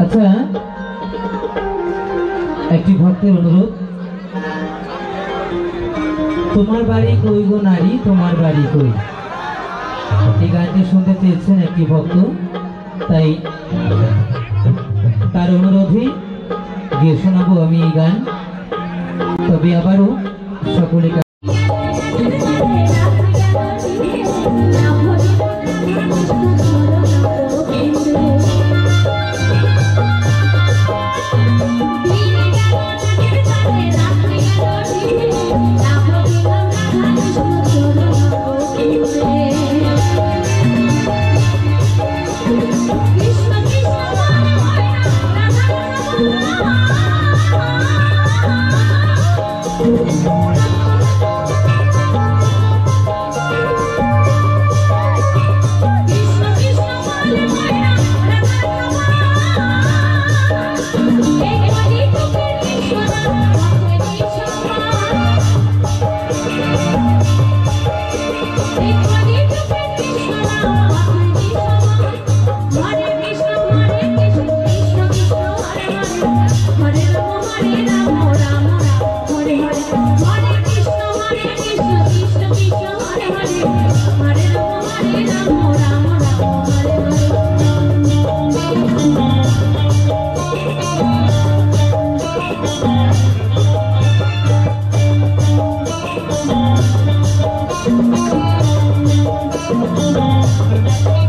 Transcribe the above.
আচ্ছা, একটি ভক্তের অনুরোধ, তোমার বাড়ি কই গো নারী, তোমার বাড়ি কই। এই গানটি শুনতে চেয়েছেন একটি ভক্ত, তাই তার অনুরোধে গিয়ে শোনাবো আমি এই গান। তবে আবারও সকলে Thank you.